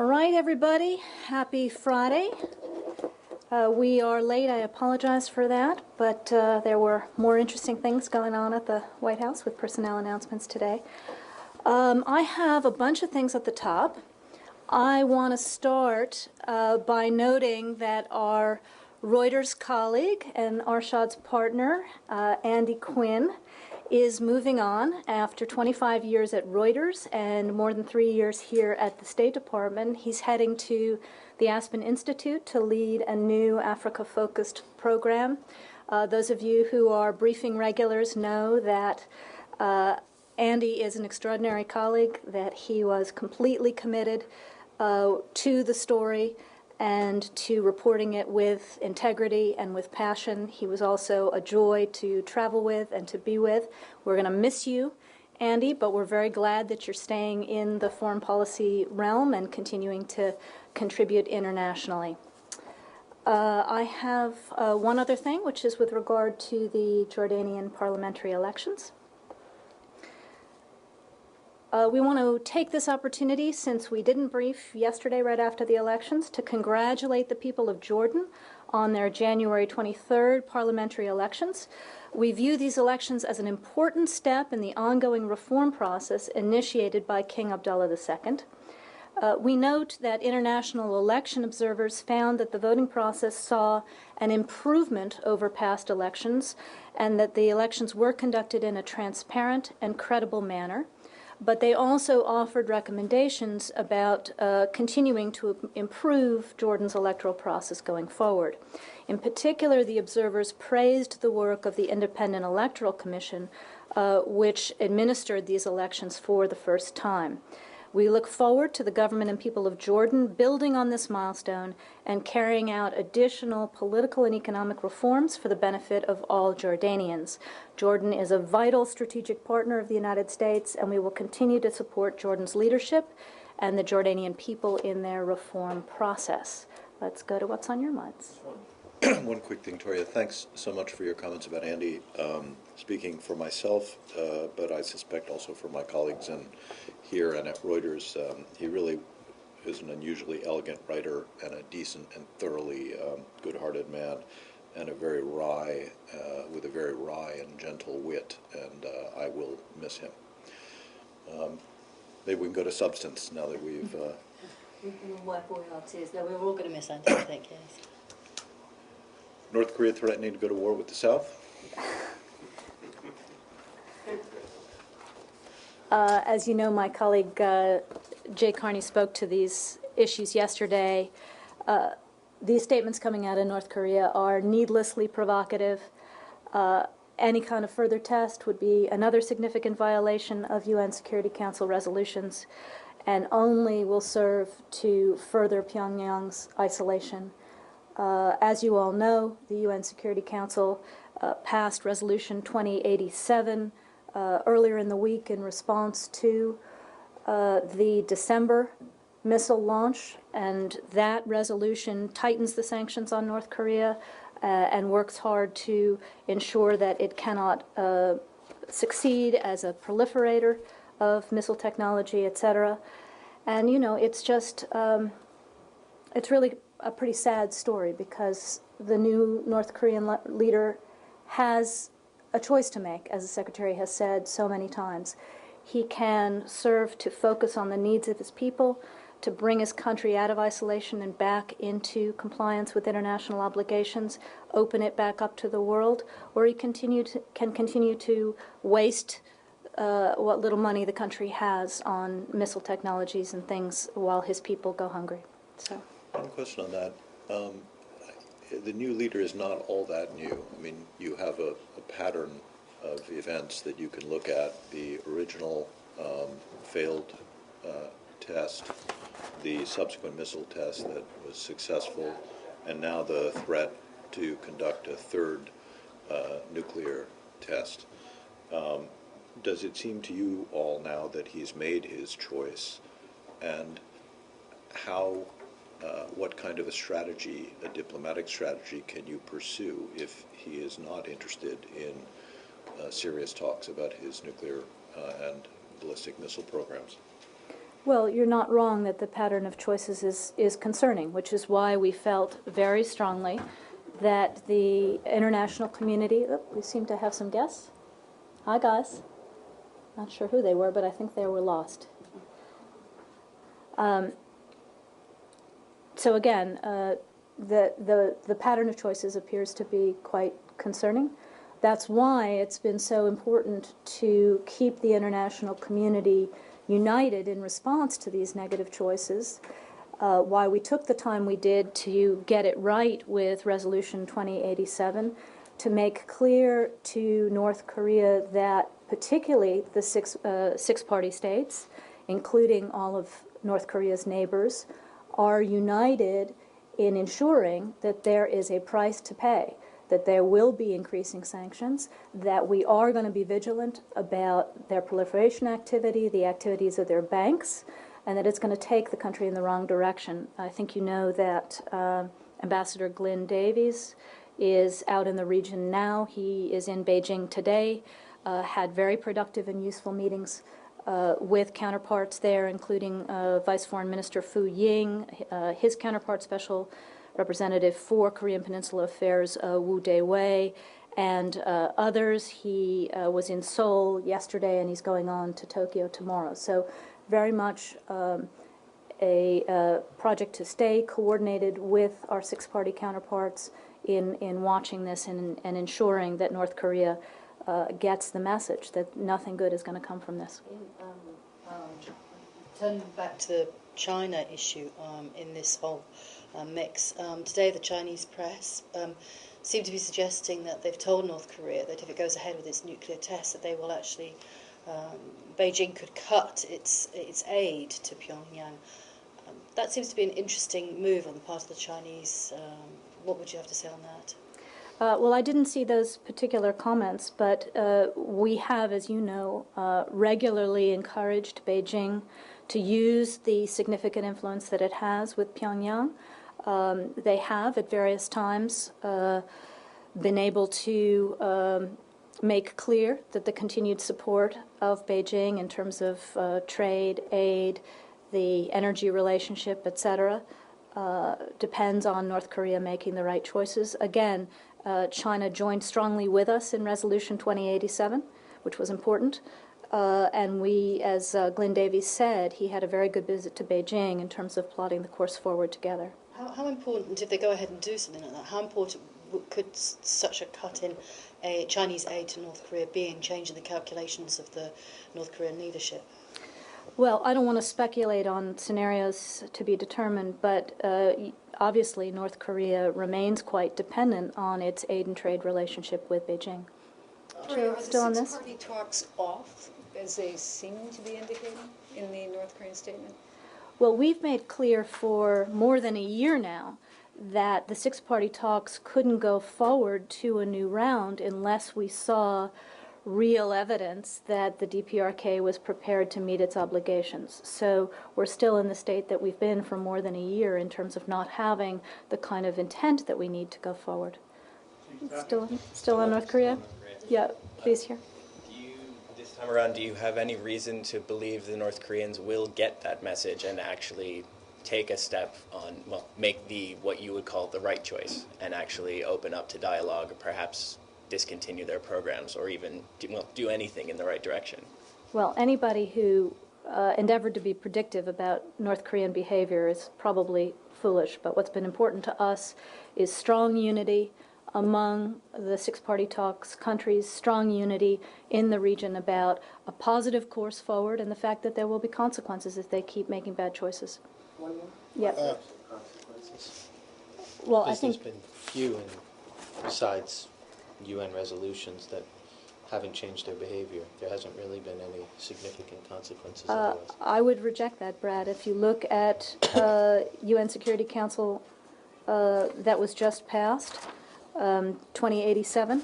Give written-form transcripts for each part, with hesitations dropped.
All right, everybody. Happy Friday. We are late. I apologize for that, but there were more interesting things going on at the White House with personnel announcements today. I have a bunch of things at the top. I want to start by noting that our Reuters colleague and Arshad's partner, Andy Quinn, is moving on after 25 years at Reuters and more than 3 years here at the State Department. He's heading to the Aspen Institute to lead a new Africa-focused program. Those of you who are briefing regulars know that Andy is an extraordinary colleague, that he was completely committed to the story and to reporting it with integrity and with passion. He was also a joy to travel with and to be with. We're going to miss you, Andy, but we're very glad that you're staying in the foreign policy realm and continuing to contribute internationally. I have one other thing, which is with regard to the Jordanian parliamentary elections. We want to take this opportunity, since we didn't brief yesterday right after the elections, to congratulate the people of Jordan on their January 23rd parliamentary elections. We view these elections as an important step in the ongoing reform process initiated by King Abdullah II. We note that international election observers found that the voting process saw an improvement over past elections and that the elections were conducted in a transparent and credible manner. But they also offered recommendations about continuing to improve Jordan's electoral process going forward. In particular, the observers praised the work of the Independent Electoral Commission, which administered these elections for the first time. We look forward to the government and people of Jordan building on this milestone and carrying out additional political and economic reforms for the benefit of all Jordanians. Jordan is a vital strategic partner of the United States, and we will continue to support Jordan's leadership and the Jordanian people in their reform process. Let's go to what's on your minds. One quick thing, Toria. Thanks so much for your comments about Andy. Speaking for myself, but I suspect also for my colleagues here and at Reuters, he really is an unusually elegant writer and a decent and thoroughly good-hearted man, and a very wry, with a very wry and gentle wit, and I will miss him. Maybe we can go to substance now that we've... We can wipe away our tears. No, we're all going to miss Andy, I think, yes. North Korea threatening to go to war with the South? As you know, my colleague Jay Carney spoke to these issues yesterday. These statements coming out of North Korea are needlessly provocative. Any kind of further test would be another significant violation of UN Security Council resolutions and only will serve to further Pyongyang's isolation. As you all know, the UN Security Council passed Resolution 2087 earlier in the week in response to the December missile launch, and that resolution tightens the sanctions on North Korea and works hard to ensure that it cannot succeed as a proliferator of missile technology, etc. And, you know, it's just, it's really a pretty sad story, because the new North Korean leader has a choice to make, as the Secretary has said so many times. He can serve to focus on the needs of his people, to bring his country out of isolation and back into compliance with international obligations, open it back up to the world, or he can continue to waste what little money the country has on missile technologies and things while his people go hungry. So. One question on that. The new leader is not all that new. I mean, you have a pattern of events that you can look at. The original failed test, the subsequent missile test that was successful, and now the threat to conduct a third nuclear test. Does it seem to you all now that he's made his choice, and what kind of a strategy, a diplomatic strategy, can you pursue if he is not interested in serious talks about his nuclear and ballistic missile programs? Well, you're not wrong that the pattern of choices is concerning, which is why we felt very strongly that the international community, we seem to have some guests. Hi, guys. Not sure who they were, but I think they were lost. So again, the pattern of choices appears to be quite concerning. That's why it's been so important to keep the international community united in response to these negative choices, why we took the time we did to get it right with Resolution 2087, to make clear to North Korea that particularly the six-party states, including all of North Korea's neighbors, are united in ensuring that there is a price to pay, that there will be increasing sanctions, that we are going to be vigilant about their proliferation activity, the activities of their banks, and that it's going to take the country in the wrong direction. I think you know that Ambassador Glyn Davies is out in the region now. He is in Beijing today, had very productive and useful meetings with counterparts there, including Vice Foreign Minister Fu Ying, his counterpart, Special Representative for Korean Peninsula Affairs Woo Dae-wei, and others. He was in Seoul yesterday, and he's going on to Tokyo tomorrow. So very much a project to stay coordinated with our six-party counterparts in watching this and ensuring that North Korea gets the message that nothing good is going to come from this. Turning back to the China issue in this whole mix, today the Chinese press seem to be suggesting that they've told North Korea that if it goes ahead with its nuclear tests, that they will actually, Beijing could cut its aid to Pyongyang. That seems to be an interesting move on the part of the Chinese. What would you have to say on that? Well, I didn't see those particular comments, but we have, as you know, regularly encouraged Beijing to use the significant influence that it has with Pyongyang. They have, at various times, been able to make clear that the continued support of Beijing in terms of trade, aid, the energy relationship, etc., depends on North Korea making the right choices. Again, China joined strongly with us in Resolution 2087, which was important. And we, as Glyn Davies said, he had a very good visit to Beijing in terms of plotting the course forward together. How important, if they go ahead and do something like that, how important could such a cut in Chinese aid to North Korea be in changing the calculations of the North Korean leadership? Well, I don't want to speculate on scenarios to be determined, but obviously North Korea remains quite dependent on its aid and trade relationship with Beijing. Are Still on the this? six-party talks off, as they seem to be indicating in the North Korean statement? Well, we've made clear for more than a year now that the six-party talks couldn't go forward to a new round unless we saw real evidence that the DPRK was prepared to meet its obligations. So we're still in the state that we've been for more than a year in terms of not having the kind of intent that we need to go forward. Still on North Korea? Yeah, please here. This time around, do you have any reason to believe the North Koreans will get that message and actually take a step on, well, make what you would call the right choice and actually open up to dialogue or perhaps discontinue their programs or even do anything in the right direction? Well, anybody who endeavored to be predictive about North Korean behavior is probably foolish, but what's been important to us is strong unity among the six-party talks countries, strong unity in the region about a positive course forward and the fact that there will be consequences if they keep making bad choices. One more? Yeah. Consequences. Well, I Because there's think been few, besides UN resolutions, that haven't changed their behavior. There hasn't really been any significant consequences otherwise. I would reject that, Brad. If you look at UN Security Council that was just passed, 2087,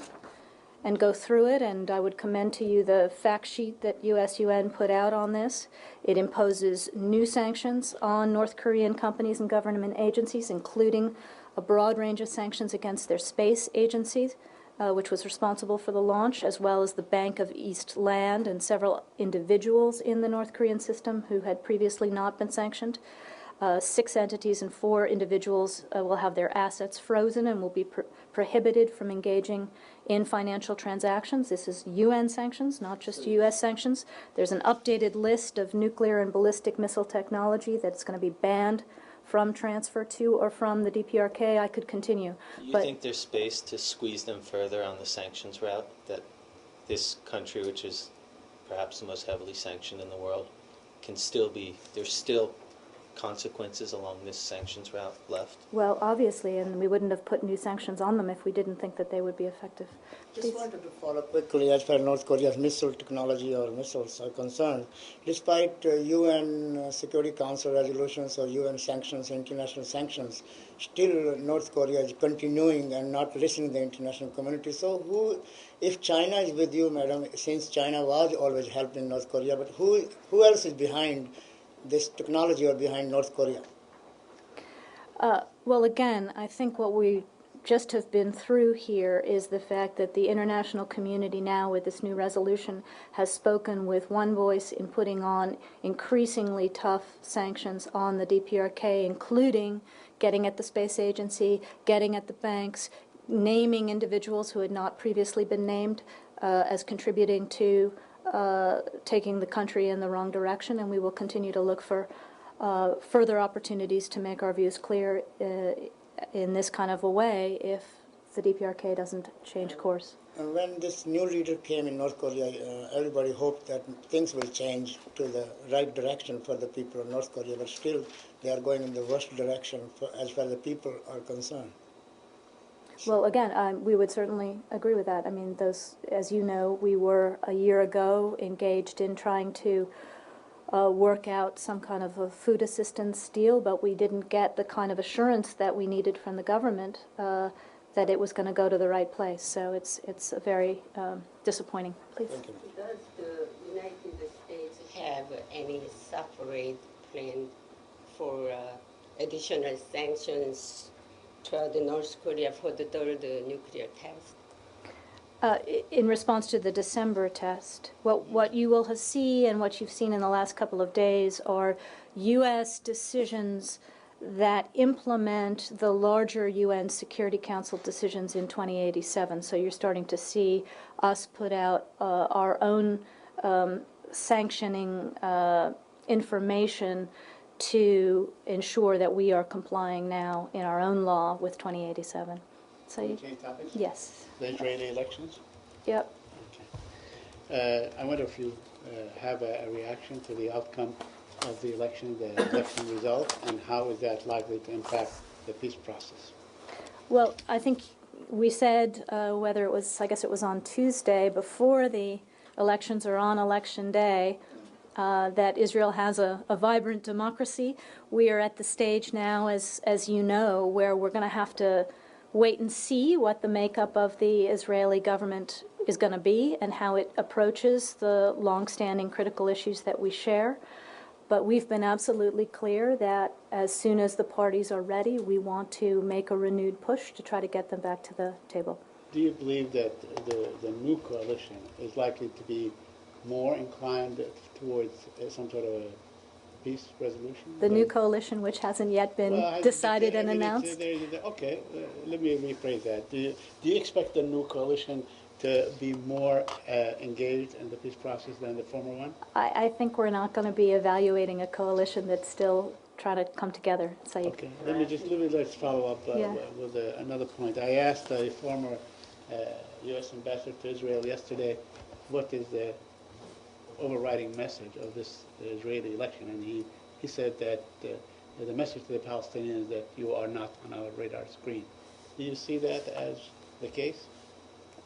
and go through it, and I would commend to you the fact sheet that UN put out on this. It imposes new sanctions on North Korean companies and government agencies, including a broad range of sanctions against their space agencies, which was responsible for the launch, as well as the Bank of East Land and several individuals in the North Korean system who had previously not been sanctioned. 6 entities and 4 individuals will have their assets frozen and will be prohibited from engaging in financial transactions. This is UN sanctions, not just U.S. sanctions. There's an updated list of nuclear and ballistic missile technology that's going to be banned from transfer to or from the DPRK. I could continue. Do you but think there's space to squeeze them further on the sanctions route, that this country, which is perhaps the most heavily sanctioned in the world, can still be, there's still consequences along this sanctions route left? Well, obviously, and we wouldn't have put new sanctions on them if we didn't think that they would be effective. Just wanted to follow up quickly as far as North Korea's missile technology or missiles are concerned. Despite UN Security Council resolutions or UN sanctions, international sanctions, still North Korea is continuing and not listening to the international community. So if China is with you, madam, since China was always helping North Korea, but who else is behind this technology or behind North Korea? Well, again, I think what we just have been through here is the fact that the international community now, with this new resolution, has spoken with one voice in putting on increasingly tough sanctions on the DPRK, including getting at the space agency, getting at the banks, naming individuals who had not previously been named as contributing to taking the country in the wrong direction, and we will continue to look for further opportunities to make our views clear in this kind of a way if the DPRK doesn't change course. And when this new leader came in North Korea, everybody hoped that things will change to the right direction for the people of North Korea, but still they are going in the worst direction as far as the people are concerned. Well, again, we would certainly agree with that. I mean, as you know, we were a year ago engaged in trying to work out some kind of a food assistance deal, but we didn't get the kind of assurance that we needed from the government that it was going to go to the right place. So it's a very disappointing. Please. Thank you. Does the United States have any separate plan for additional sanctions toward North Korea for the third nuclear test? In response to the December test, what you will see and what you've seen in the last couple of days are U.S. decisions that implement the larger UN Security Council decisions in 2087. So you're starting to see us put out our own sanctioning information to ensure that we are complying now in our own law with 2087. So Change topics? yes. The Israeli elections? Yep. Okay. I wonder if you have a reaction to the outcome of the election result, and how is that likely to impact the peace process? Well, I think we said, whether it was, I guess it was on Tuesday, before the elections or on election day, that Israel has a vibrant democracy. We are at the stage now, as you know, where we're going to have to wait and see what the makeup of the Israeli government is going to be and how it approaches the long-standing critical issues that we share. But we've been absolutely clear that as soon as the parties are ready, we want to make a renewed push to try to get them back to the table. Do you believe that the new coalition is likely to be more inclined towards some sort of a peace resolution? The new coalition, which hasn't yet been decided and announced? Okay, let me rephrase that. Do you expect the new coalition to be more engaged in the peace process than the former one? I think we're not going to be evaluating a coalition that's still trying to come together. So Okay, let's follow up with another point. I asked the former U.S. ambassador to Israel yesterday, what is the overriding message of this Israeli election, and he said that the message to the Palestinians is that you are not on our radar screen. Do you see that as the case?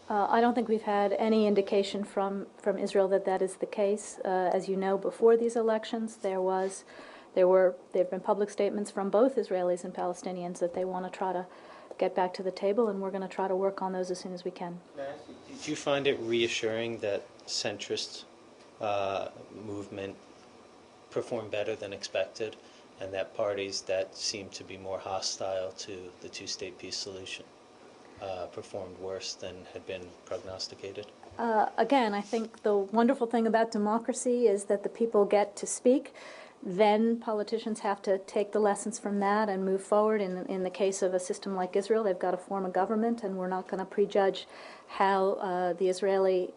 I don't think we've had any indication from Israel that that is the case. As you know, before these elections, there have been public statements from both Israelis and Palestinians that they want to try to get back to the table, and we're going to try to work on those as soon as we can. Did you find it reassuring that centrist movement performed better than expected, and that parties that seem to be more hostile to the two-state peace solution performed worse than had been prognosticated? Again, I think the wonderful thing about democracy is that the people get to speak. Then politicians have to take the lessons from that and move forward. In the case of a system like Israel, they've got to form a government, and we're not going to prejudge how the Israeli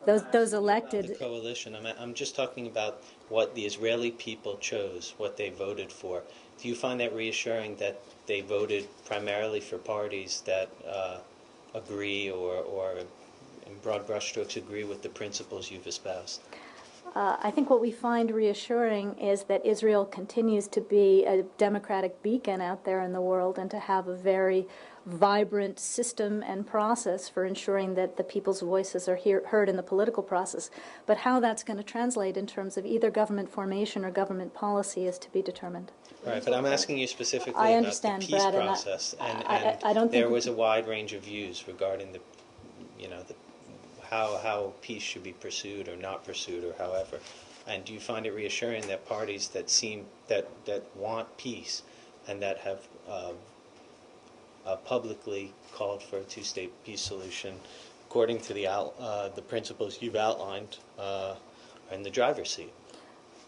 those elected. The coalition. I'm just talking about what the Israeli people chose, what they voted for. Do you find that reassuring that they voted primarily for parties that agree or in broad brushstrokes agree with the principles you've espoused? I think what we find reassuring is that Israel continues to be a democratic beacon out there in the world and to have a very vibrant system and process for ensuring that the people's voices are heard in the political process. But how that's going to translate in terms of either government formation or government policy is to be the Right, but I'm asking you specifically I about understand, the peace Brad, process, and I don't there think was a wide range of views regarding how peace should be pursued or not pursued or however. And do you find it reassuring that parties that want peace and that have publicly called for a two-state peace solution, according to the principles you've outlined, are in the driver's seat?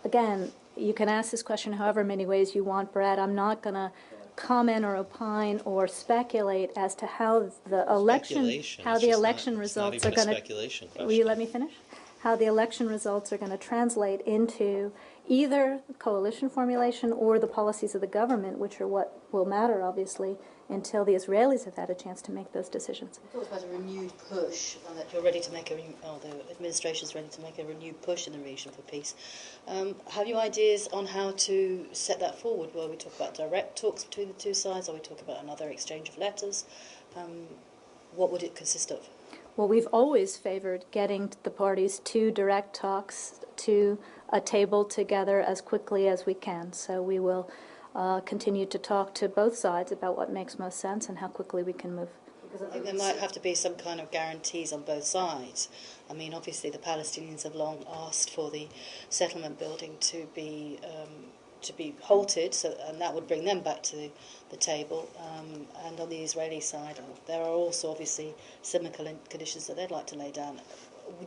Again, you can ask this question however many ways you want, Brad. I'm not going to comment or opine or speculate as to how the election results are going to. Will you let me finish? How the election results are going to translate into either coalition formulation or the policies of the government, which are what will matter, obviously, until the Israelis have had a chance to make those decisions. You talked about a renewed push, and that you're ready to make the administration is ready to make a renewed push in the region for peace. Have you ideas on how to set that forward? Will we talk about direct talks between the two sides, or we talk about another exchange of letters? What would it consist of? Well, we've always favored getting the parties to direct talks, to a table together as quickly as we can. So we will continue to talk to both sides about what makes most sense and how quickly we can move. Because I think there might have to be some kind of guarantees on both sides. I mean, obviously the Palestinians have long asked for the settlement building to be halted, and that would bring them back to the table. And on the Israeli side, there are also obviously similar conditions that they'd like to lay down.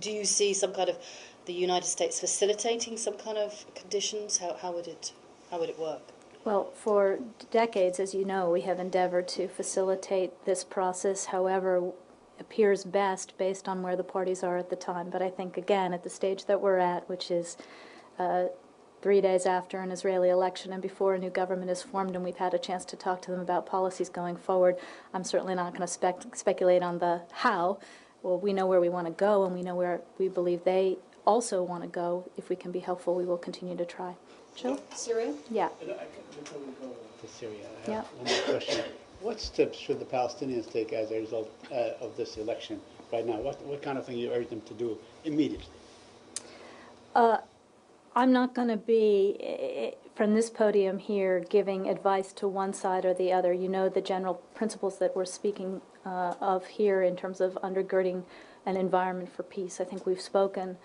Do you see some kind of the United States facilitating some kind of conditions? How would it work? Well, for decades, as you know, we have endeavored to facilitate this process however appears best based on where the parties are at the time. But I think, again, at the stage that we're at, which is 3 days after an Israeli election and before a new government is formed and we've had a chance to talk to them about policies going forward, I'm certainly not going to speculate on the how. Well, we know where we want to go, and we know where we believe they also want to go. If we can be helpful, we will continue to try. Jill? Syria? Yeah. Before we go to Syria, I Yeah. have one more question. What steps should the Palestinians take as a result of this election right now? What kind of thing you urge them to do immediately? I'm not going to be, from this podium here, giving advice to one side or the other. You know the general principles that we're speaking of here in terms of undergirding an environment for peace. I think we've spoken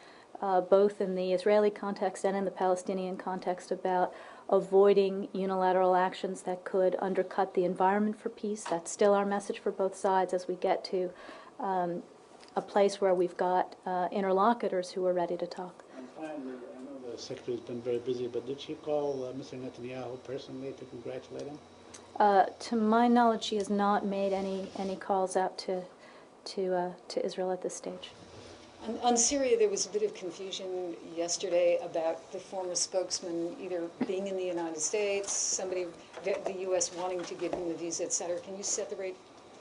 both in the Israeli context and in the Palestinian context about avoiding unilateral actions that could undercut the environment for peace. That's still our message for both sides as we get to a place where we've got interlocutors who are ready to talk. And finally, I know the Secretary's been very busy, but did she call Mr. Netanyahu personally to congratulate him? To my knowledge, she has not made any calls out to Israel at this stage. On Syria, there was a bit of confusion yesterday about the former spokesman either being in the United States, the U.S. wanting to give him the visa, etc. Can you set the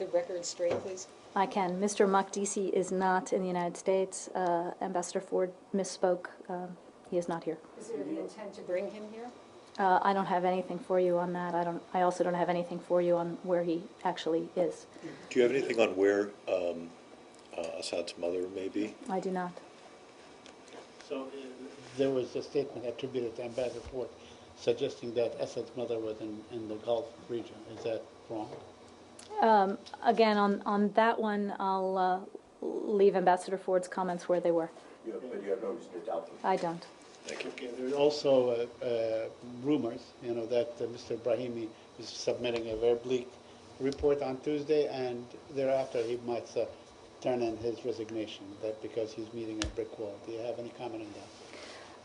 record straight, please? I can. Mr. Makdisi is not in the United States. Ambassador Ford misspoke. He is not here. Is there the intent to bring him here? I don't have anything for you on that. I also don't have anything for you on where he actually is. Do you have anything on where Assad's mother may be? I do not. So there was a statement attributed to Ambassador Ford suggesting that Assad's mother was in the Gulf region. Is that wrong? Again, on that one, I'll leave Ambassador Ford's comments where they were. But you have no reason to doubt them? I don't. Thank you. Okay, there's also rumors, that Mr. Brahimi is submitting a very bleak report on Tuesday, and thereafter he might turn in his resignation, that because he's meeting a brick wall. Do you have any comment on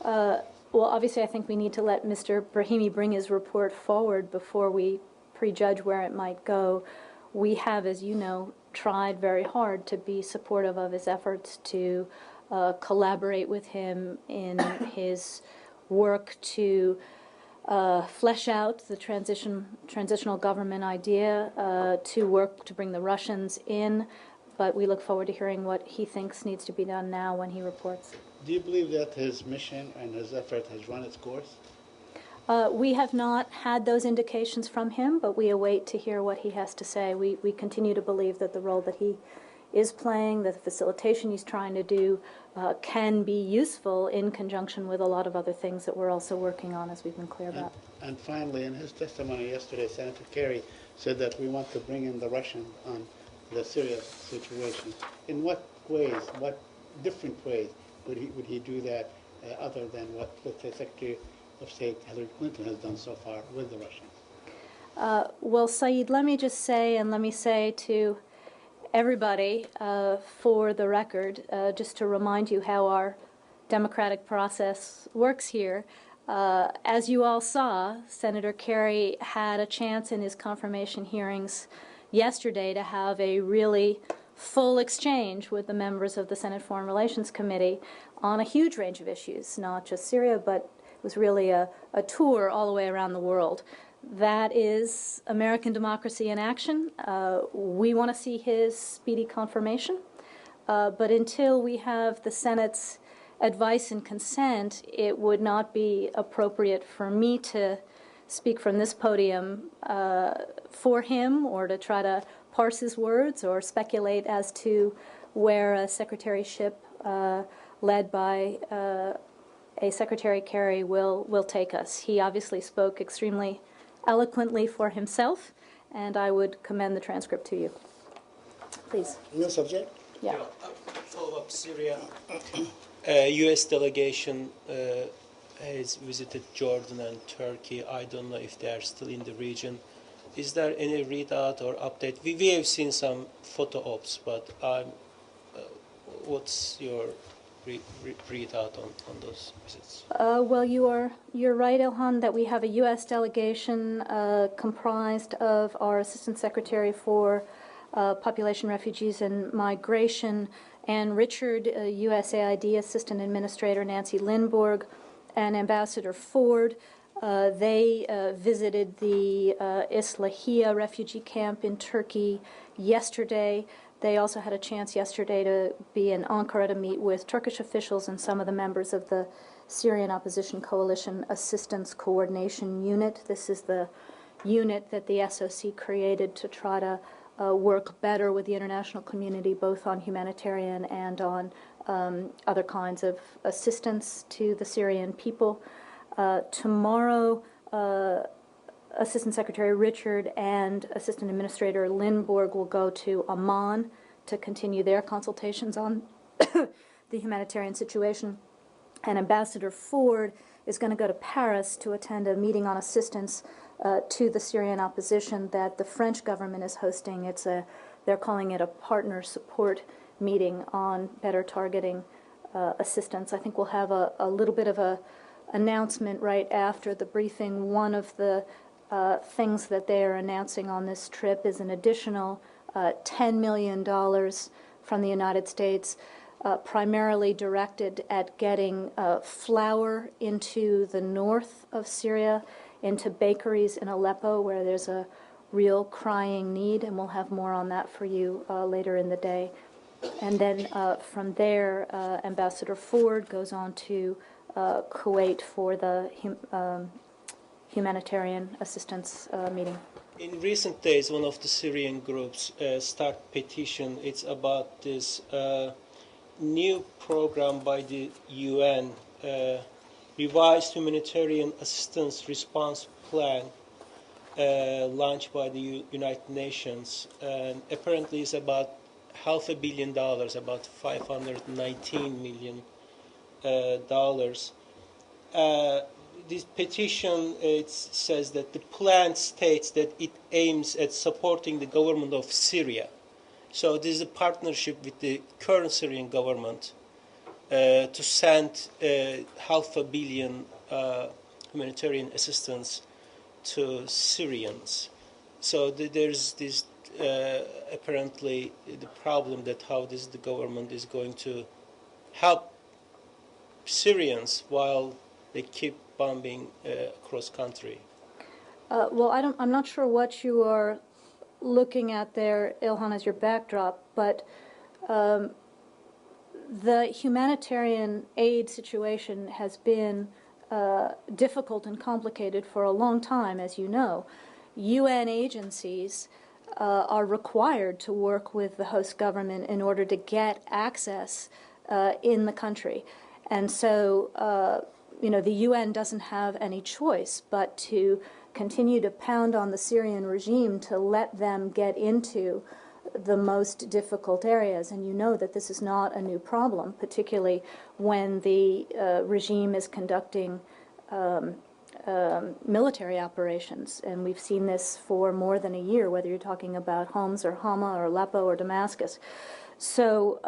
that? Well, obviously, I think we need to let Mr. Brahimi bring his report forward before we prejudge where it might go. We have, as you know, tried very hard to be supportive of his efforts to collaborate with him in his work to flesh out the transitional government idea, to work to bring the Russians in. But we look forward to hearing what he thinks needs to be done now when he reports. Do you believe that his mission and his effort has run its course? We have not had those indications from him, but we await to hear what he has to say. We continue to believe that the role that he is playing, that the facilitation he's trying to do, can be useful in conjunction with a lot of other things that we're also working on, as we've been clear about. And finally, in his testimony yesterday, Senator Kerry said that we want to bring in the Russians on the Syria situation. In what ways, what different ways would he do that other than what, let's say, Secretary of State Hillary Clinton has done so far with the Russians? Well, Saeed, let me just say, and let me say to everybody, for the record, just to remind you how our democratic process works here. As you all saw, Senator Kerry had a chance in his confirmation hearings yesterday to have a really full exchange with the members of the Senate Foreign Relations Committee on a huge range of issues, not just Syria, but it was really a tour all the way around the world. That is American democracy in action. We want to see his speedy confirmation, but until we have the Senate's advice and consent, it would not be appropriate for me to speak from this podium for him, or to try to parse his words or speculate as to where a secretaryship led by a Secretary Kerry will take us. He obviously spoke extremely eloquently for himself, and I would commend the transcript to you. Please. New subject? Yeah. Follow-up Syria. U.S. delegation has visited Jordan and Turkey. I don't know if they are still in the region. Is there any readout or update? We have seen some photo ops, but what's your readout on those visits? Well, you're right, Ilhan, that we have a U.S. delegation comprised of our Assistant Secretary for Population, Refugees, and Migration, Ann Richard, USAID Assistant Administrator Nancy Lindborg, and Ambassador Ford. They visited the Islahiya refugee camp in Turkey yesterday. They also had a chance yesterday to be in Ankara to meet with Turkish officials and some of the members of the Syrian Opposition Coalition Assistance Coordination Unit. This is the unit that the SOC created to try to work better with the international community, both on humanitarian and on other kinds of assistance to the Syrian people. Tomorrow, Assistant Secretary Richard and Assistant Administrator Lindborg will go to Amman to continue their consultations on the humanitarian situation. And Ambassador Ford is going to go to Paris to attend a meeting on assistance to the Syrian opposition that the French government is hosting. They're calling it a partner support meeting on better targeting assistance. I think we'll have a little bit of a announcement right after the briefing. One of the things that they are announcing on this trip is an additional $10 million from the United States, primarily directed at getting flour into the north of Syria, into bakeries in Aleppo, where there's a real crying need, and we'll have more on that for you later in the day. And then from there, Ambassador Ford goes on to Kuwait for the humanitarian assistance meeting. In recent days, one of the Syrian groups started petition. It's about this new program by the UN, revised humanitarian assistance response plan, launched by the United Nations, and apparently it's about $500 million, about $519 million. this petition it says that the plan states that it aims at supporting the government of Syria. So this is a partnership with the current Syrian government to send $500 million humanitarian assistance to Syrians. So there's this apparently the problem that how the government is going to help Syrians while they keep bombing across country. Well, I'm not sure what you are looking at there, Ilhan, as your backdrop, but the humanitarian aid situation has been difficult and complicated for a long time, as you know. UN agencies are required to work with the host government in order to get access in the country. And so, the UN doesn't have any choice but to continue to pound on the Syrian regime to let them get into the most difficult areas. And you know that this is not a new problem, particularly when the regime is conducting military operations. And we've seen this for more than a year, whether you're talking about Homs or Hama or Aleppo or Damascus. So,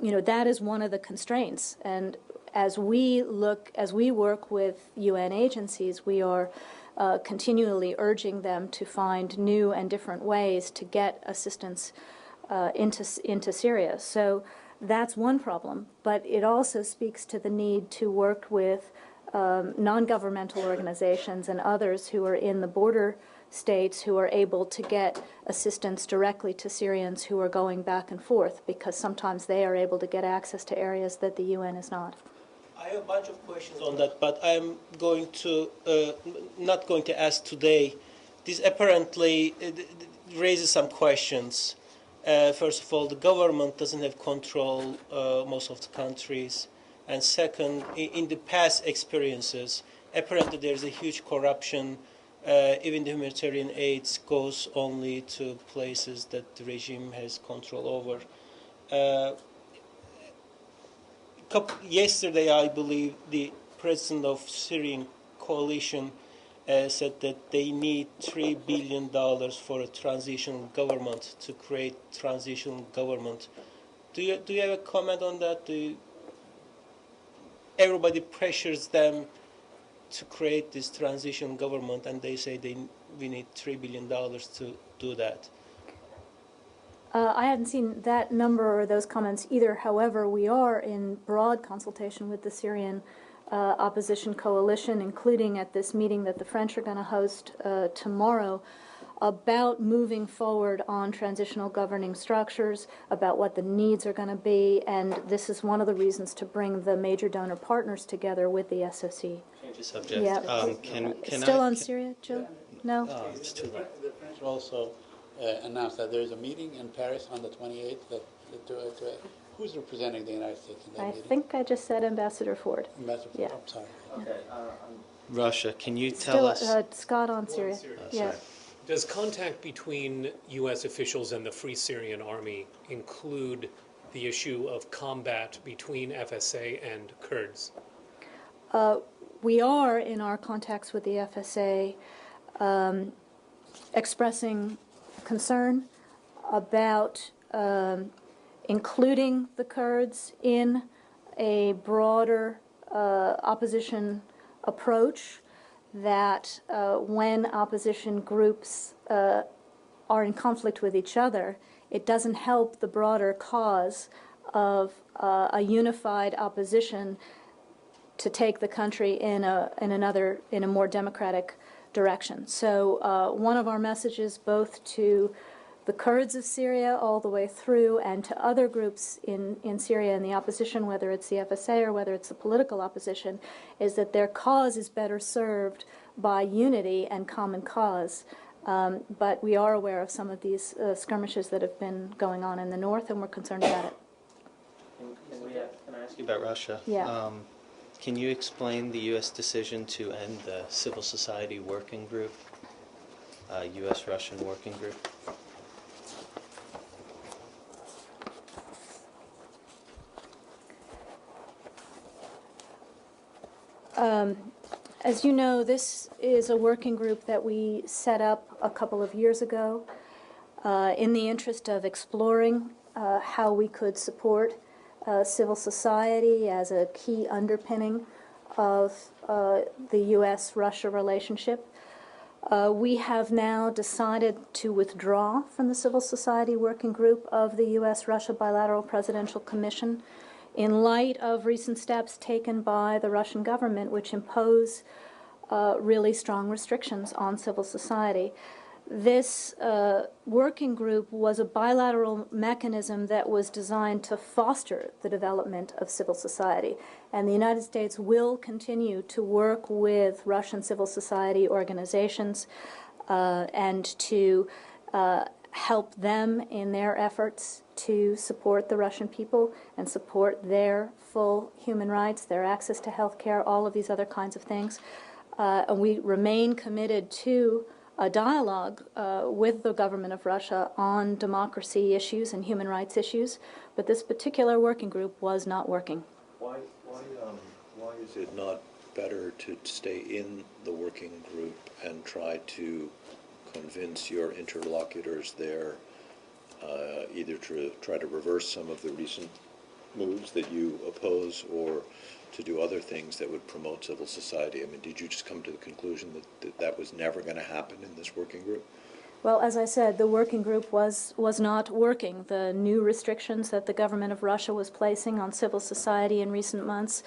that is one of the constraints. And as we work with UN agencies, we are continually urging them to find new and different ways to get assistance into Syria. So that's one problem. But it also speaks to the need to work with non-governmental organizations and others who are in the border states who are able to get assistance directly to Syrians who are going back and forth, because sometimes they are able to get access to areas that the UN is not. I have a bunch of questions on that, but I'm going to not going to ask today. This apparently raises some questions. First of all, the government doesn't have control most of the countries, and second, in the past experiences, apparently there's a huge corruption. Even the humanitarian aid goes only to places that the regime has control over. Yesterday, I believe, the president of Syrian coalition said that they need $3 billion for a transitional government to create transitional government. Do you have a comment on that? Everybody pressures them to create this transition government, and they say we need $3 billion to do that. I hadn't seen that number or those comments either. However, we are in broad consultation with the Syrian opposition coalition, including at this meeting that the French are going to host tomorrow, about moving forward on transitional governing structures, about what the needs are going to be, and this is one of the reasons to bring the major donor partners together with the SOC. Change the subject. Yeah. Can on Syria, Jill? No? It's too late. The French also announced that there is a meeting in Paris on the 28th. Who's representing the United States in that meeting? I think I just said Ambassador Ford. Ambassador Ford, Yeah. I'm sorry. Okay. Russia, can you tell us? Scott on Syria. Yeah. Does contact between U.S. officials and the Free Syrian Army include the issue of combat between FSA and Kurds? We are, in our contacts with the FSA, expressing concern about including the Kurds in a broader opposition approach, that when opposition groups are in conflict with each other, it doesn't help the broader cause of a unified opposition to take the country in a more democratic direction. So one of our messages, both to the Kurds of Syria all the way through and to other groups in Syria in the opposition, whether it's the FSA or whether it's the political opposition, is that their cause is better served by unity and common cause. But we are aware of some of these skirmishes that have been going on in the north, and we're concerned about it. Can I ask you about Russia? Yeah. Can you explain the U.S. decision to end the civil society working group, U.S.-Russian working group? As you know, this is a working group that we set up a couple of years ago in the interest of exploring how we could support civil society as a key underpinning of the U.S.-Russia relationship. We have now decided to withdraw from the Civil Society Working Group of the U.S.-Russia Bilateral Presidential Commission in light of recent steps taken by the Russian government which impose really strong restrictions on civil society. This working group was a bilateral mechanism that was designed to foster the development of civil society, and the United States will continue to work with Russian civil society organizations and to help them in their efforts to support the Russian people and support their full human rights, their access to health care, all of these other kinds of things. And we remain committed to a dialogue with the government of Russia on democracy issues and human rights issues, but this particular working group was not working. Why is it not better to stay in the working group and try to convince your interlocutors there either to try to reverse some of the recent moves that you oppose or to do other things that would promote civil society? I mean, did you just come to the conclusion that that was never going to happen in this working group? Well, as I said, the working group was not working. The new restrictions that the government of Russia was placing on civil society in recent months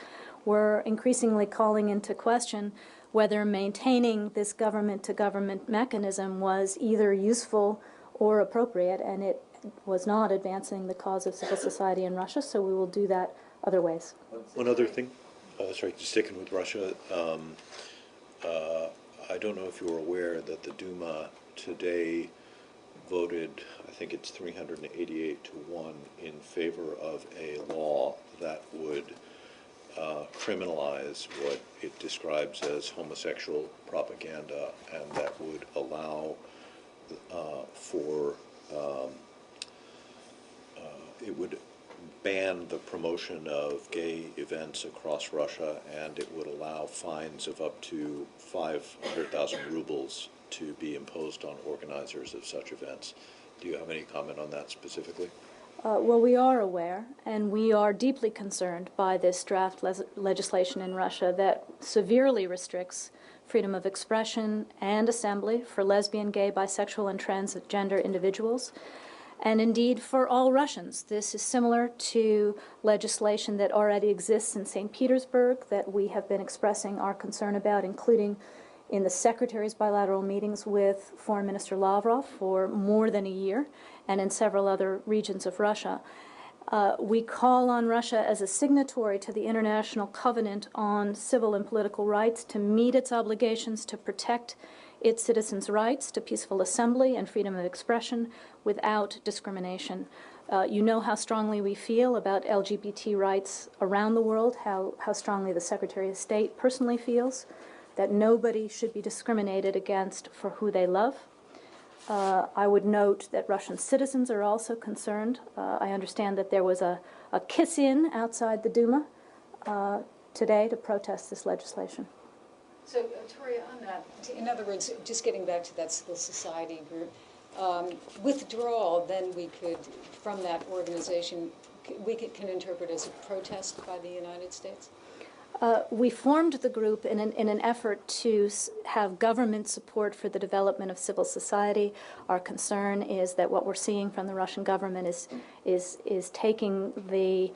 were increasingly calling into question whether maintaining this government-to-government mechanism was either useful or appropriate, and it was not advancing the cause of civil society in Russia, so we will do that other ways. One other thing, sorry, sticking with Russia, I don't know if you were aware that the Duma today voted, I think it's 388 to 1, in favor of a law that would criminalize what it describes as homosexual propaganda, and that would allow it would ban the promotion of gay events across Russia, and it would allow fines of up to 500,000 rubles to be imposed on organizers of such events. Do you have any comment on that specifically? Well, we are aware, and we are deeply concerned by this draft legislation in Russia that severely restricts freedom of expression and assembly for lesbian, gay, bisexual, and transgender individuals. And indeed, for all Russians, this is similar to legislation that already exists in St. Petersburg that we have been expressing our concern about, including in the Secretary's bilateral meetings with Foreign Minister Lavrov for more than a year, and in several other regions of Russia. We call on Russia as a signatory to the International Covenant on Civil and Political Rights to meet its obligations to protect its citizens' rights to peaceful assembly and freedom of expression without discrimination. You know how strongly we feel about LGBT rights around the world, how strongly the Secretary of State personally feels that nobody should be discriminated against for who they love. I would note that Russian citizens are also concerned. I understand that there was a kiss-in outside the Duma today to protest this legislation. So, Tori, on that, in other words, just getting back to that civil society group, withdrawal, then we could, from that organization, we can interpret as a protest by the United States? We formed the group in an effort to have government support for the development of civil society. Our concern is that what we're seeing from the Russian government is taking the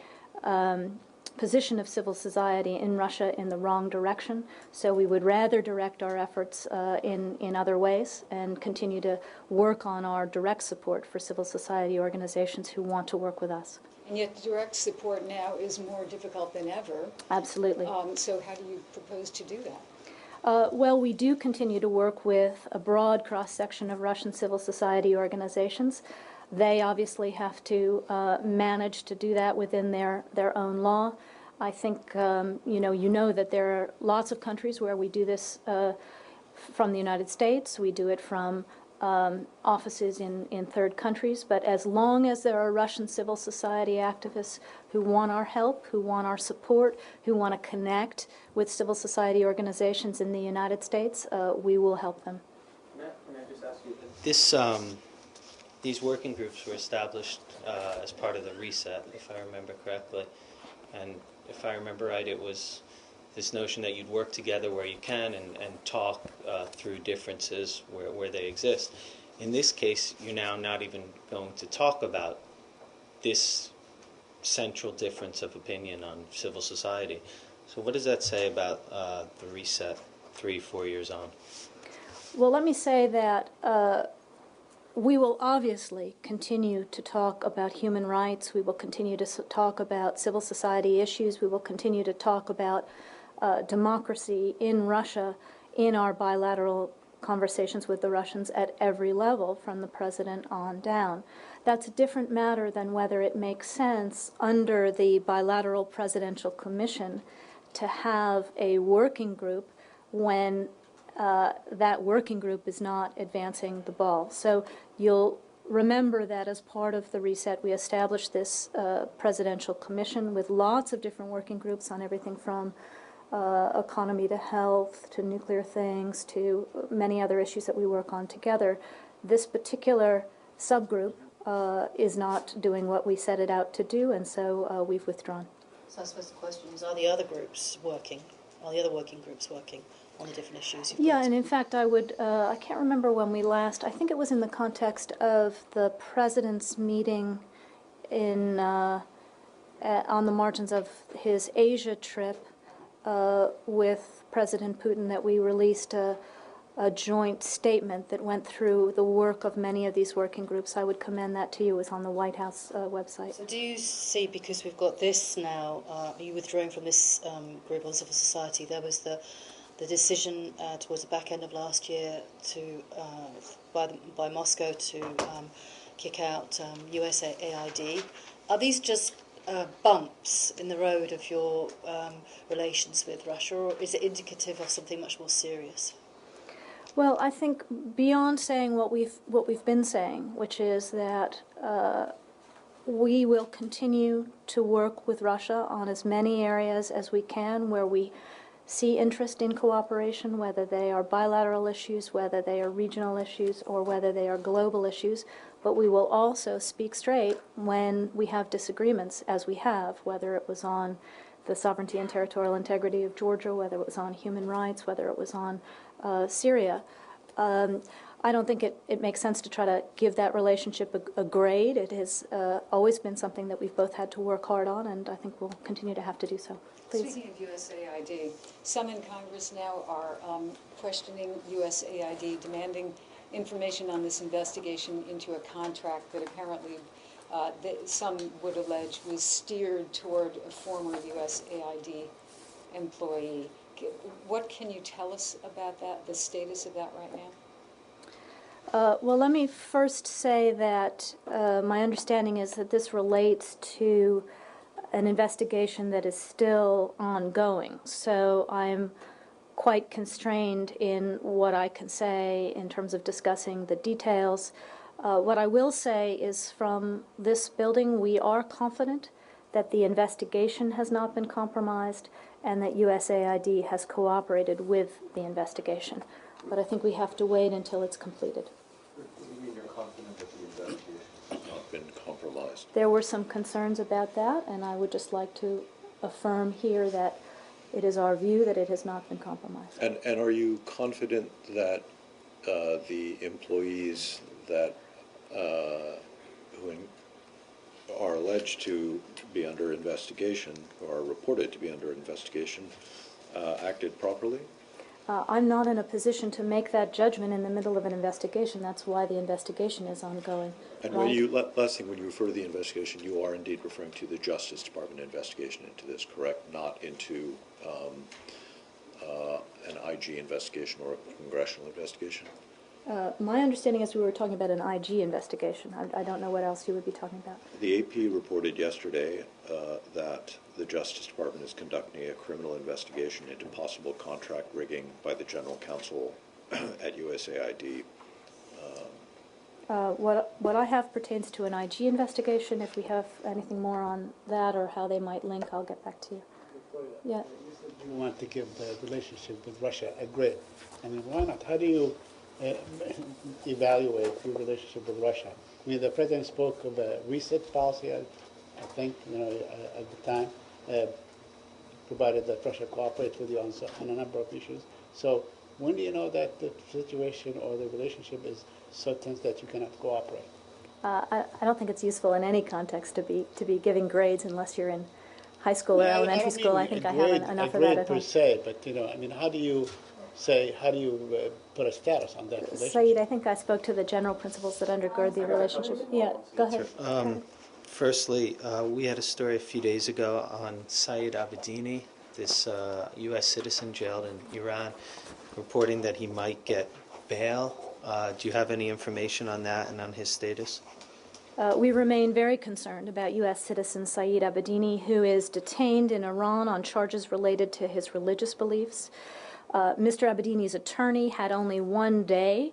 position of civil society in Russia in the wrong direction. So we would rather direct our efforts in other ways and continue to work on our direct support for civil society organizations who want to work with us. And yet direct support now is more difficult than ever. Absolutely. So how do you propose to do that? Well, we do continue to work with a broad cross-section of Russian civil society organizations. They obviously have to manage to do that within their own law. I think you know that there are lots of countries where we do this from the United States. We do it from offices in third countries, but as long as there are Russian civil society activists who want our help, who want our support, who want to connect with civil society organizations in the United States, we will help them. Can I just ask you, these working groups were established as part of the reset, if I remember correctly, and if I remember right, it was this notion that you'd work together where you can and talk through differences where they exist. In this case, you're now not even going to talk about this central difference of opinion on civil society. So what does that say about the reset 3-4 years on? Well, let me say that we will obviously continue to talk about human rights. We will continue to talk about civil society issues. We will continue to talk about democracy in Russia in our bilateral conversations with the Russians at every level, from the president on down. That's a different matter than whether it makes sense under the bilateral presidential commission to have a working group when that working group is not advancing the ball. So you'll remember that as part of the reset, we established this presidential commission with lots of different working groups on everything from economy to health to nuclear things to many other issues that we work on together. This particular subgroup is not doing what we set it out to do, and so we've withdrawn. So I suppose the question is, are the other groups working? Are the other working groups working on the different issues? Yeah, and in fact, I can't remember when we last, I think it was in the context of the president's meeting in on the margins of his Asia trip with President Putin that we released a joint statement that went through the work of many of these working groups. I would commend that to you. It was on the White House website. So do you see, because we've got this now, are you withdrawing from this group on civil society? There was the decision towards the back end of last year to by Moscow to kick out USAID. Are these just bumps in the road of your relations with Russia, or is it indicative of something much more serious? Well, I think beyond saying what we've been saying, which is that we will continue to work with Russia on as many areas as we can where we see interest in cooperation, whether they are bilateral issues, whether they are regional issues, or whether they are global issues. But we will also speak straight when we have disagreements, as we have, whether it was on the sovereignty and territorial integrity of Georgia, whether it was on human rights, whether it was on Syria. I don't think it makes sense to try to give that relationship a grade. It has always been something that we've both had to work hard on, and I think we'll continue to have to do so. Please. Speaking of USAID, some in Congress now are questioning USAID, demanding information on this investigation into a contract that apparently some would allege was steered toward a former USAID employee. What can you tell us about that, the status of that right now? Well, let me first say that my understanding is that this relates to an investigation that is still ongoing. So I'm quite constrained in what I can say in terms of discussing the details. What I will say is from this building, we are confident that the investigation has not been compromised and that USAID has cooperated with the investigation. But I think we have to wait until it's completed. What do you mean you're confident that the investigation has not been compromised? There were some concerns about that, and I would just like to affirm here that it is our view that it has not been compromised. And are you confident that the employees that who are alleged to be under investigation or are reported to be under investigation acted properly? I'm not in a position to make that judgment in the middle of an investigation. That's why the investigation is ongoing. And right? last thing, when you refer to the investigation, you are indeed referring to the Justice Department investigation into this, correct? Not into an IG investigation or a congressional investigation? My understanding is we were talking about an IG investigation. I don't know what else you would be talking about. The AP reported yesterday that the Justice Department is conducting a criminal investigation into possible contract rigging by the General Counsel at USAID What I have pertains to an IG investigation. If we have anything more on that or how they might link, I'll get back to you. Yeah. You want to give the relationship with Russia a grade. I mean, why not? How do you evaluate your relationship with Russia? I mean, the president spoke of a reset policy, I think, at the time, provided that Russia cooperates with you on a number of issues. So when do you know that the situation or the relationship is so tense that you cannot cooperate? I don't think it's useful in any context to be giving grades unless you're in high school or elementary school. I think I have enough of that at home. Per se, but I mean, how do you put a status on that relationship? Saeed, I think I spoke to the general principles that undergird the relationship. Yeah, go ahead. Firstly, we had a story a few days ago on Saeed Abedini, this U.S. citizen jailed in Iran, reporting that he might get bail. Do you have any information on that and on his status? We remain very concerned about U.S. citizen Saeed Abedini, who is detained in Iran on charges related to his religious beliefs. Mr. Abedini's attorney had only one day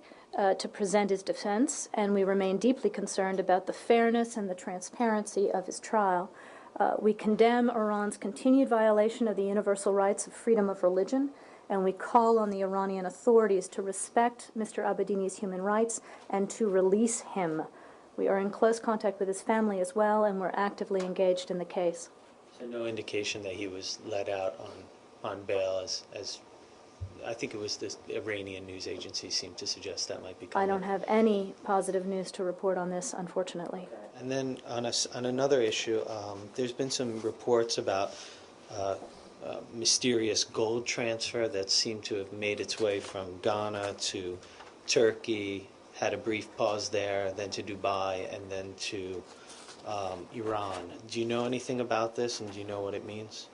to present his defense, and we remain deeply concerned about the fairness and the transparency of his trial. We condemn Iran's continued violation of the universal rights of freedom of religion, and we call on the Iranian authorities to respect Mr. Abedini's human rights and to release him. We are in close contact with his family as well, and we're actively engaged in the case. So no indication that he was let out on bail, as I think it was the Iranian news agency seemed to suggest that might be coming. I don't have any positive news to report on this, unfortunately. And then on another issue, there's been some reports about mysterious gold transfer that seemed to have made its way from Ghana to Turkey, had a brief pause there, then to Dubai, and then to Iran. Do you know anything about this, and do you know what it means?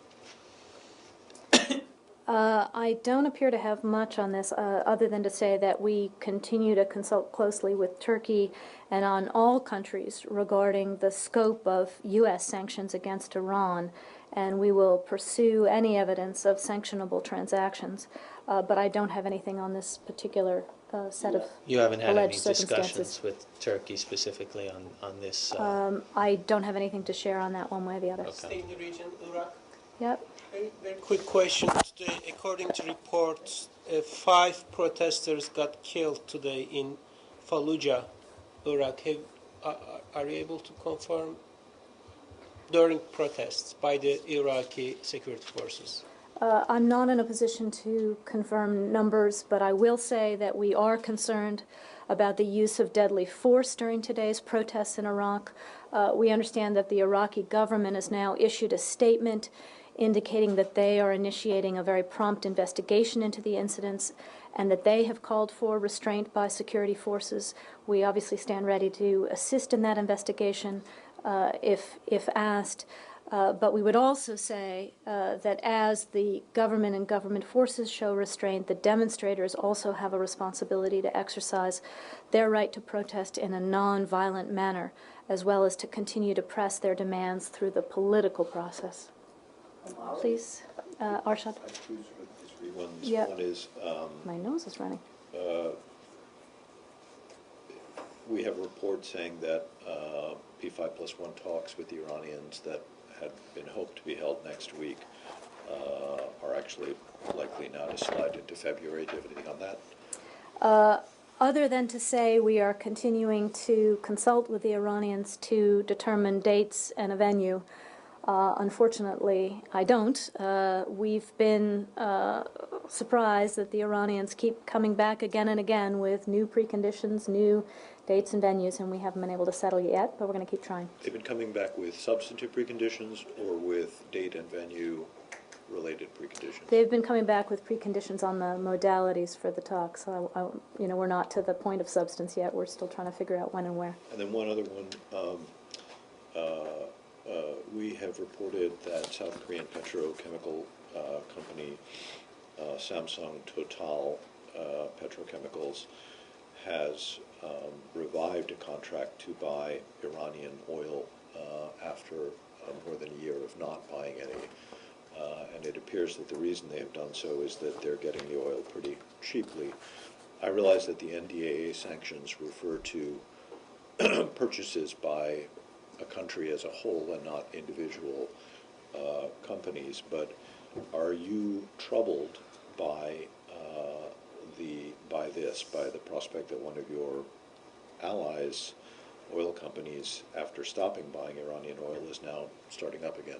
I don't appear to have much on this, other than to say that we continue to consult closely with Turkey and on all countries regarding the scope of U.S. sanctions against Iran, and we will pursue any evidence of sanctionable transactions. But I don't have anything on this particular set of You haven't had any alleged circumstances. discussions with Turkey specifically on this? I don't have anything to share on that one way or the other. Okay. Stay in the region, Iraq. Yep. Very quick question. Today, according to reports, 5 protesters got killed today in Fallujah, Iraq. Are you able to confirm during protests by the Iraqi security forces? I'm not in a position to confirm numbers, but I will say that we are concerned about the use of deadly force during today's protests in Iraq. We understand that the Iraqi government has now issued a statement indicating that they are initiating a very prompt investigation into the incidents and that they have called for restraint by security forces. We obviously stand ready to assist in that investigation if asked. But we would also say that as the government and government forces show restraint, the demonstrators also have a responsibility to exercise their right to protest in a non-violent manner, as well as to continue to press their demands through the political process. Please, Arshad. I have two sort of discrete ones. Yep. One is My nose is running. we have a report saying that P5+1 talks with the Iranians that had been hoped to be held next week are actually likely now to slide into February. Do you have anything on that? Other than to say we are continuing to consult with the Iranians to determine dates and a venue, unfortunately, I don't. We've been surprised that the Iranians keep coming back again and again with new preconditions, new dates and venues, and we haven't been able to settle yet, but we're going to keep trying. They've been coming back with substantive preconditions or with date and venue related preconditions? They've been coming back with preconditions on the modalities for the talks. So, we're not to the point of substance yet. We're still trying to figure out when and where. And then one other one. We have reported that South Korean petrochemical company Samsung Total Petrochemicals has revived a contract to buy Iranian oil after more than a year of not buying any. And it appears that the reason they have done so is that they're getting the oil pretty cheaply. I realize that the NDAA sanctions refer to purchases by a country as a whole and not individual companies, but are you troubled by by the prospect that one of your allies, oil companies, after stopping buying Iranian oil, is now starting up again?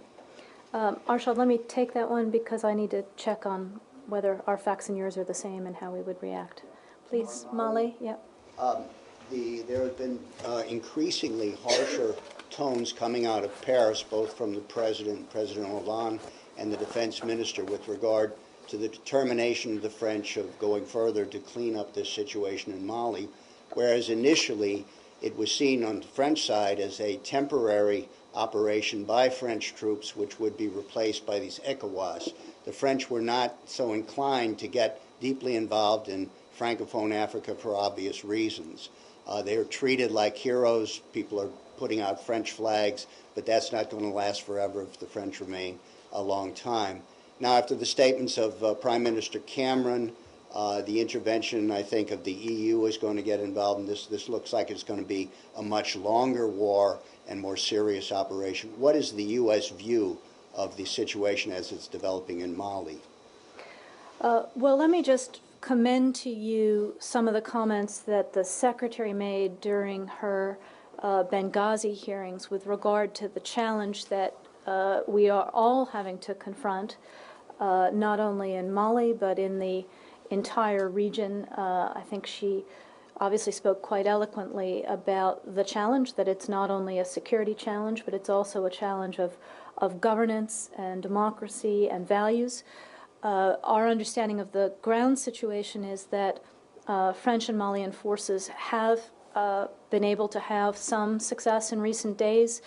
Arshad, let me take that one because I need to check on whether our facts and yours are the same and how we would react. Please, Molly. Yep. There have been increasingly harsher tones coming out of Paris, both from the President Hollande, and the Defense Minister with regard to the determination of the French of going further to clean up this situation in Mali, whereas initially it was seen on the French side as a temporary operation by French troops which would be replaced by these ECOWAS. The French were not so inclined to get deeply involved in Francophone Africa for obvious reasons. They are treated like heroes. People are putting out French flags, but that's not going to last forever if the French remain a long time. Now, after the statements of Prime Minister Cameron, the intervention, I think, of the EU is going to get involved in this. This looks like it's going to be a much longer war and more serious operation. What is the U.S. view of the situation as it's developing in Mali? Well, let me just commend to you some of the comments that the Secretary made during her Benghazi hearings with regard to the challenge that we are all having to confront, not only in Mali, but in the entire region. I think she obviously spoke quite eloquently about the challenge, that it's not only a security challenge, but it's also a challenge of governance and democracy and values. Our understanding of the ground situation is that French and Malian forces have been able to have some success in recent days.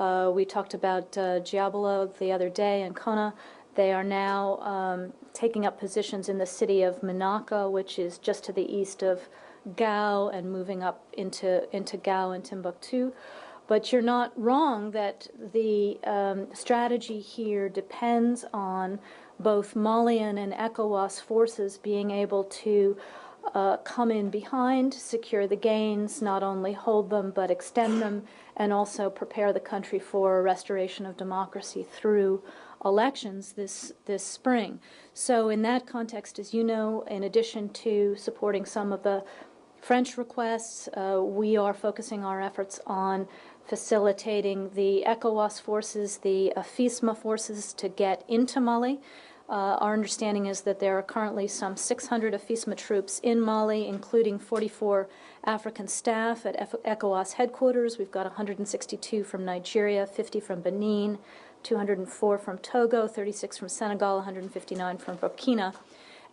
We talked about Diabolo the other day and Kona. They are now taking up positions in the city of Menaka, which is just to the east of Gao, and moving up into Gao and Timbuktu. But you're not wrong that the strategy here depends on both Malian and ECOWAS forces being able to come in behind, secure the gains, not only hold them but extend them, and also prepare the country for a restoration of democracy through elections this spring. So in that context, as you know, in addition to supporting some of the French requests, we are focusing our efforts on facilitating the ECOWAS forces, the AFISMA forces to get into Mali. Our understanding is that there are currently some 600 AFISMA troops in Mali, including 44 African staff at ECOWAS headquarters. We've got 162 from Nigeria, 50 from Benin, 204 from Togo, 36 from Senegal, 159 from Burkina.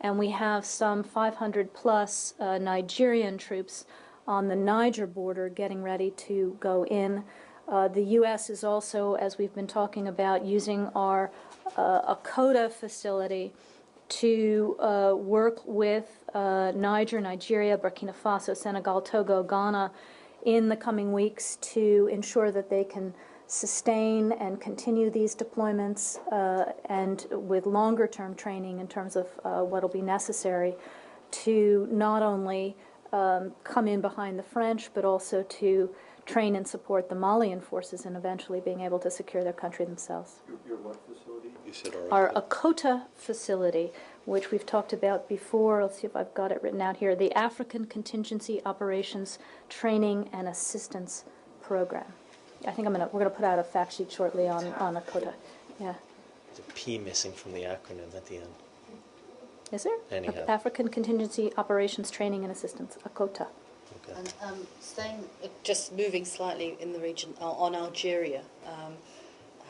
And we have some 500 plus Nigerian troops on the Niger border getting ready to go in. The U.S. is also, as we've been talking about, using our Akota facility to work with Niger, Nigeria, Burkina Faso, Senegal, Togo, Ghana in the coming weeks to ensure that they can sustain and continue these deployments and with longer term training in terms of what will be necessary to not only come in behind the French, but also to train and support the Malian forces in eventually being able to secure their country themselves. Your what facility? You said Our Akota facility, which we've talked about before. Let's see if I've got it written out here. The African Contingency Operations Training and Assistance Program. I think we're gonna put out a fact sheet shortly on Akota. Yeah. There's a P missing from the acronym at the end. Is there? Anyhow. African Contingency Operations Training and Assistance, Akota. Okay. And staying, just moving slightly in the region on Algeria,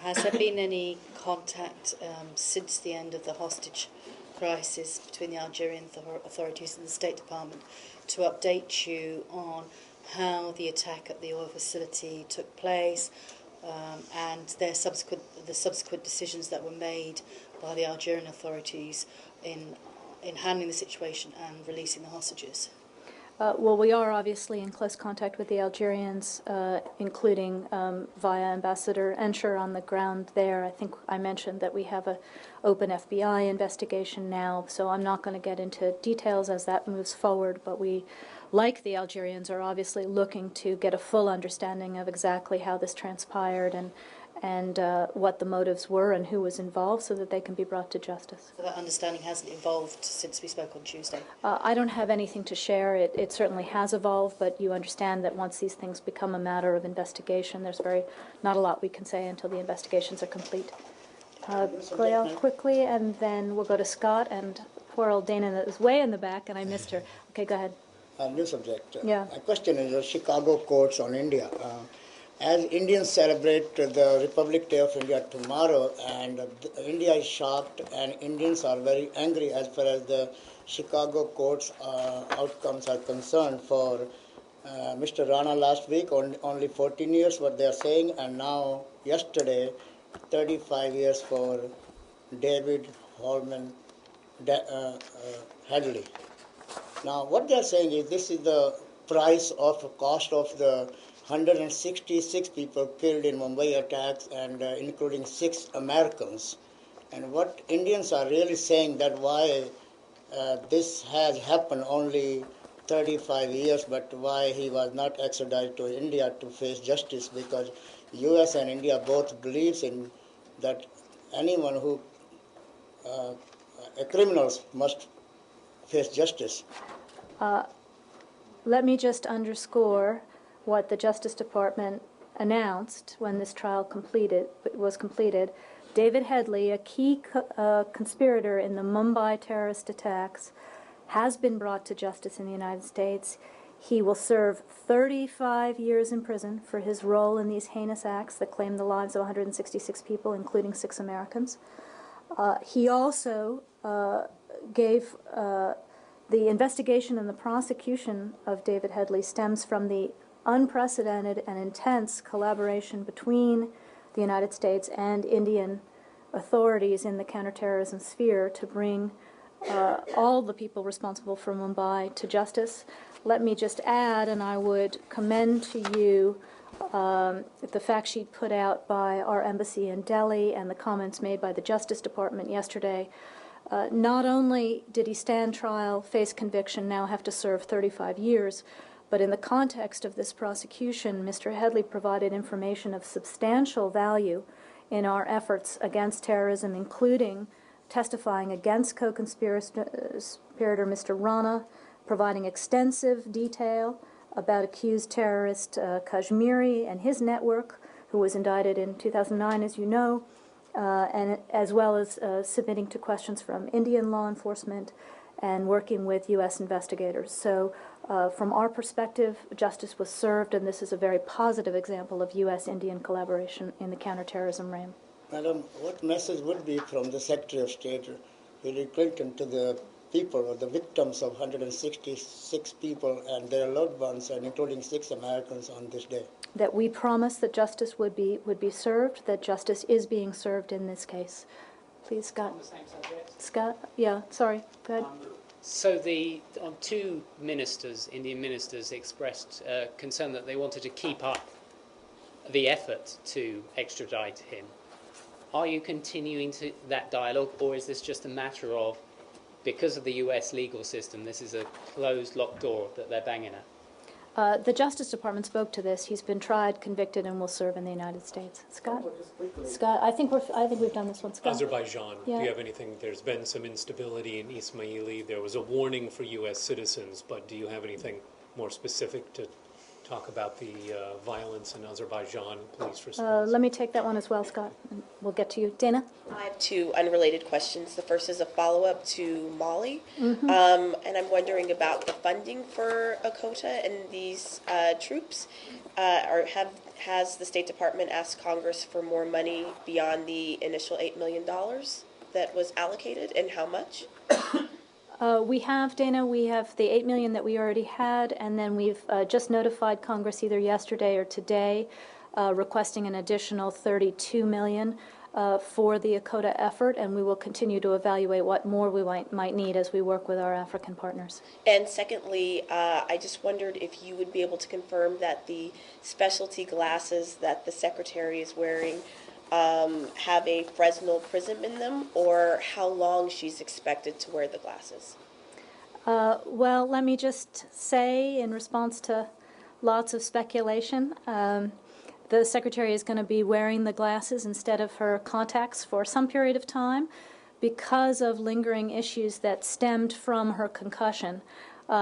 has there been any contact since the end of the hostage crisis between the Algerian authorities and the State Department to update you on how the attack at the oil facility took place and the subsequent decisions that were made by the Algerian authorities in handling the situation and releasing the hostages? Well, we are obviously in close contact with the Algerians, including via Ambassador Ensher on the ground there. I think I mentioned that we have an open FBI investigation now, so I'm not going to get into details as that moves forward, but we, like the Algerians, are obviously looking to get a full understanding of exactly how this transpired and what the motives were and who was involved so that they can be brought to justice. So that understanding hasn't evolved since we spoke on Tuesday? I don't have anything to share. It certainly has evolved, but you understand that once these things become a matter of investigation, there's not a lot we can say until the investigations are complete. Gail, quickly, and then we'll go to Scott and poor old Dana that was way in the back, and I missed her. Okay, go ahead. New subject. Yeah. My question is the Chicago courts on India. As Indians celebrate the Republic Day of India tomorrow, and India is shocked, and Indians are very angry as far as the Chicago courts outcomes are concerned. For Mr. Rana last week, only 14 years, what they are saying, and now yesterday, 35 years for David Holman Hadley. Now, what they are saying is this is the cost of the 166 people killed in Mumbai attacks, and including 6 Americans. And what Indians are really saying that why this has happened only 35 years, but why he was not extradited to India to face justice, because U.S. and India both believes in that anyone who criminals must face justice. Let me just underscore what the Justice Department announced when this trial was completed. David Headley, a key conspirator in the Mumbai terrorist attacks, has been brought to justice in the United States. He will serve 35 years in prison for his role in these heinous acts that claimed the lives of 166 people, including 6 Americans. He also gave the investigation and the prosecution of David Headley stems from the unprecedented and intense collaboration between the United States and Indian authorities in the counterterrorism sphere to bring all the people responsible for Mumbai to justice. Let me just add, and I would commend to you the fact sheet put out by our embassy in Delhi and the comments made by the Justice Department yesterday. Not only did he stand trial, face conviction, now have to serve 35 years, but in the context of this prosecution, Mr. Headley provided information of substantial value in our efforts against terrorism, including testifying against co-conspirator Mr. Rana, providing extensive detail about accused terrorist Kashmiri and his network, who was indicted in 2009, as you know, and as well as submitting to questions from Indian law enforcement and working with U.S. investigators. So from our perspective, justice was served, and this is a very positive example of U.S.-Indian collaboration in the counterterrorism realm. Madam, what message would be from the Secretary of State, Hillary Clinton, to the people or the victims of 166 people and their loved ones, and including 6 Americans on this day? That we promised that justice would be served, that justice is being served in this case. Please, Scott. On the same subject. Scott? Yeah, sorry. Go ahead. So two ministers, Indian ministers, expressed concern that they wanted to keep up the effort to extradite him. Are you continuing that dialogue, or is this just a matter of, because of the U.S. legal system, this is a closed, locked door that they're banging at? The Justice Department spoke to this. He's been tried, convicted, and will serve in the United States. Scott? Scott, I think we've done this one. Scott? Azerbaijan. Yeah. Do you have anything? There's been some instability in Ismaili. There was a warning for U.S. citizens, but do you have anything more specific to talk about the violence in Azerbaijan police response? Let me take that one as well, Scott. And we'll get to you. Dana? I have 2 unrelated questions. The first is a follow-up to Mali, Mm-hmm. and I'm wondering about the funding for Okota and these troops. Has the State Department asked Congress for more money beyond the initial $8 million that was allocated, and how much? We have, Dana, we have the $8 million that we already had, and then we've just notified Congress either yesterday or today requesting an additional $32 million. for the ACOTA effort, and we will continue to evaluate what more we might need as we work with our African partners. And secondly, I just wondered if you would be able to confirm that the specialty glasses that the Secretary is wearing have a Fresnel prism in them, or how long she's expected to wear the glasses. Well, let me just say, in response to lots of speculation, the Secretary is going to be wearing the glasses instead of her contacts for some period of time because of lingering issues that stemmed from her concussion.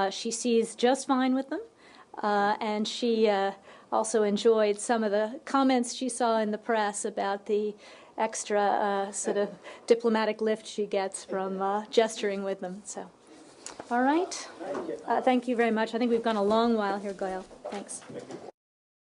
She sees just fine with them, and she also enjoyed some of the comments she saw in the press about the extra sort of diplomatic lift she gets from gesturing with them. So, all right. Thank you very much. I think we've gone a long while here, Gail. Thanks.